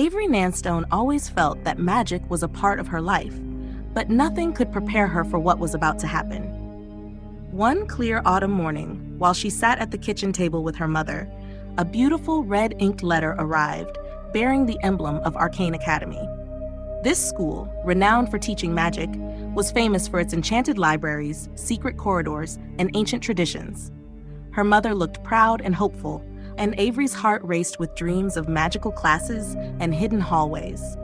Avery Nanstone always felt that magic was a part of her life, but nothing could prepare her for what was about to happen. One clear autumn morning, while she sat at the kitchen table with her mother, a beautiful red-inked letter arrived, bearing the emblem of Arcane Academy. This school, renowned for teaching magic, was famous for its enchanted libraries, secret corridors, and ancient traditions. Her mother looked proud and hopeful, and Avery's heart raced with dreams of magical classes and hidden hallways.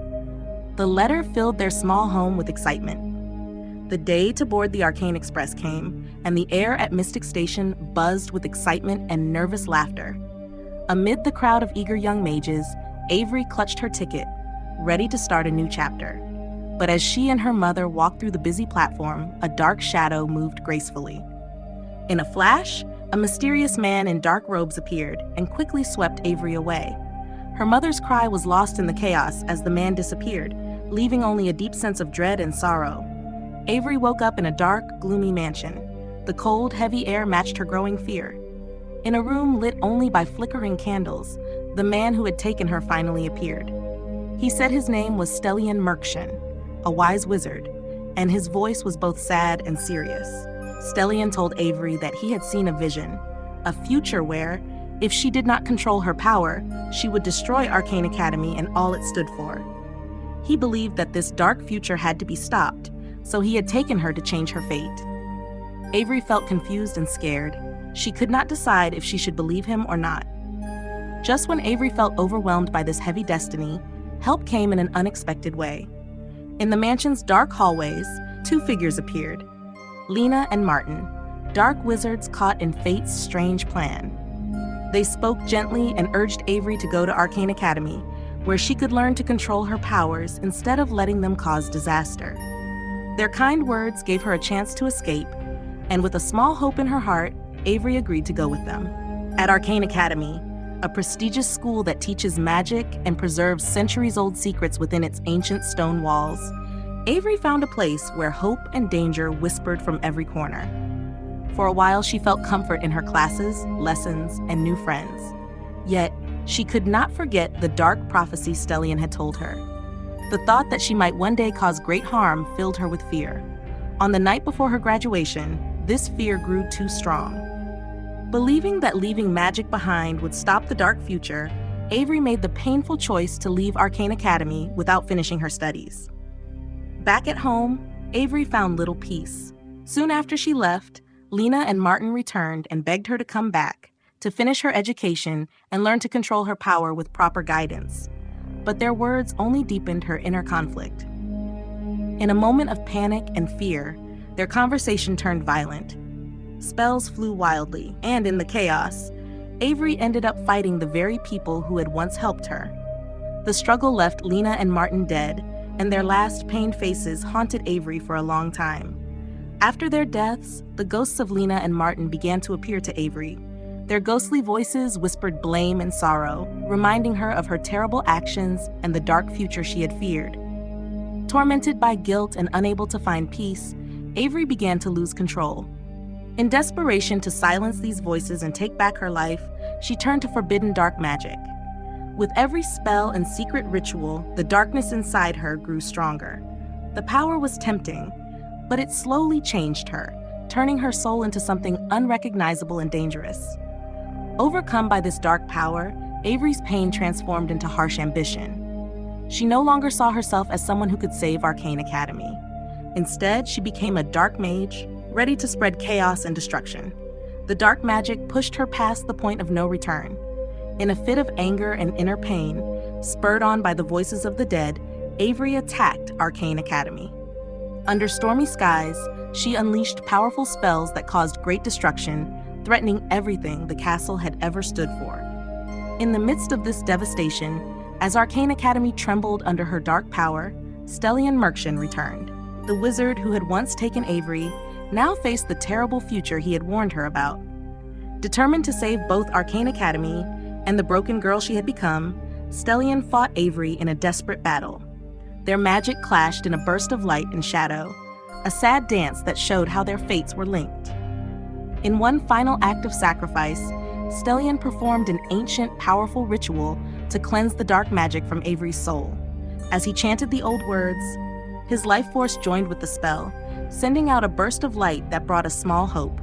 The letter filled their small home with excitement. The day to board the Arcane Express came, and the air at Mystic Station buzzed with excitement and nervous laughter. Amid the crowd of eager young mages, Avery clutched her ticket, ready to start a new chapter. But as she and her mother walked through the busy platform, a dark shadow moved gracefully. In a flash, a mysterious man in dark robes appeared and quickly swept Avery away. Her mother's cry was lost in the chaos as the man disappeared, leaving only a deep sense of dread and sorrow. Avery woke up in a dark, gloomy mansion. The cold, heavy air matched her growing fear. In a room lit only by flickering candles, the man who had taken her finally appeared. He said his name was Stellian Merkshin, a wise wizard, and his voice was both sad and serious. Stellian told Avery that he had seen a vision, a future where, if she did not control her power, she would destroy Arcane Academy and all it stood for. He believed that this dark future had to be stopped, so he had taken her to change her fate. Avery felt confused and scared. She could not decide if she should believe him or not. Just when Avery felt overwhelmed by this heavy destiny, help came in an unexpected way. In the mansion's dark hallways, two figures appeared: Lena and Martin, dark wizards caught in fate's strange plan. They spoke gently and urged Avery to go to Arcane Academy, where she could learn to control her powers instead of letting them cause disaster. Their kind words gave her a chance to escape, and with a small hope in her heart, Avery agreed to go with them. At Arcane Academy, a prestigious school that teaches magic and preserves centuries-old secrets within its ancient stone walls, Avery found a place where hope and danger whispered from every corner. For a while, she felt comfort in her classes, lessons, and new friends. Yet, she could not forget the dark prophecy Stellian had told her. The thought that she might one day cause great harm filled her with fear. On the night before her graduation, this fear grew too strong. Believing that leaving magic behind would stop the dark future, Avery made the painful choice to leave Arcane Academy without finishing her studies. Back at home, Avery found little peace. Soon after she left, Lena and Martin returned and begged her to come back, to finish her education and learn to control her power with proper guidance. But their words only deepened her inner conflict. In a moment of panic and fear, their conversation turned violent. Spells flew wildly, and in the chaos, Avery ended up fighting the very people who had once helped her. The struggle left Lena and Martin dead, and their last pained faces haunted Avery for a long time. After their deaths, the ghosts of Lena and Martin began to appear to Avery. Their ghostly voices whispered blame and sorrow, reminding her of her terrible actions and the dark future she had feared. Tormented by guilt and unable to find peace, Avery began to lose control. In desperation to silence these voices and take back her life, she turned to forbidden dark magic. With every spell and secret ritual, the darkness inside her grew stronger. The power was tempting, but it slowly changed her, turning her soul into something unrecognizable and dangerous. Overcome by this dark power, Avery's pain transformed into harsh ambition. She no longer saw herself as someone who could save Arcane Academy. Instead, she became a dark mage, ready to spread chaos and destruction. The dark magic pushed her past the point of no return. In a fit of anger and inner pain, spurred on by the voices of the dead, Avery attacked Arcane Academy. Under stormy skies, she unleashed powerful spells that caused great destruction, threatening everything the castle had ever stood for. In the midst of this devastation, as Arcane Academy trembled under her dark power, Stellian Merkshin returned. The wizard who had once taken Avery now faced the terrible future he had warned her about. Determined to save both Arcane Academy and the broken girl she had become, Stellian fought Avery in a desperate battle. Their magic clashed in a burst of light and shadow, a sad dance that showed how their fates were linked. In one final act of sacrifice, Stellian performed an ancient, powerful ritual to cleanse the dark magic from Avery's soul. As he chanted the old words, his life force joined with the spell, sending out a burst of light that brought a small hope.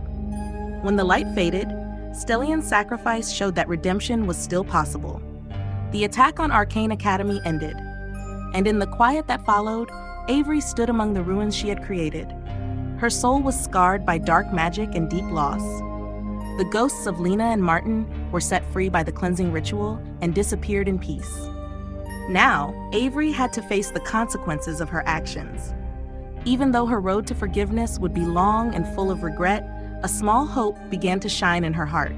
When the light faded, Stellion's sacrifice showed that redemption was still possible. The attack on Arcane Academy ended, and in the quiet that followed, Avery stood among the ruins she had created. Her soul was scarred by dark magic and deep loss. The ghosts of Lena and Martin were set free by the cleansing ritual and disappeared in peace. Now, Avery had to face the consequences of her actions. Even though her road to forgiveness would be long and full of regret, a small hope began to shine in her heart.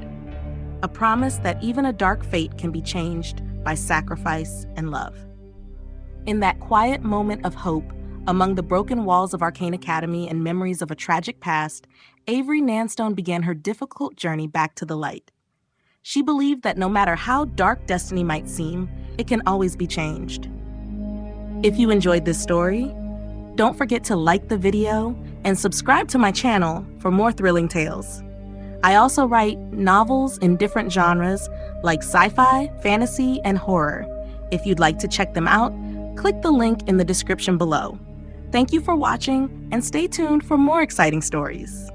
A promise that even a dark fate can be changed by sacrifice and love. In that quiet moment of hope, among the broken walls of Arcane Academy and memories of a tragic past, Avery Nanstone began her difficult journey back to the light. She believed that no matter how dark destiny might seem, it can always be changed. If you enjoyed this story, don't forget to like the video and subscribe to my channel for more thrilling tales. I also write novels in different genres like sci-fi, fantasy, and horror. If you'd like to check them out, click the link in the description below. Thank you for watching, and stay tuned for more exciting stories.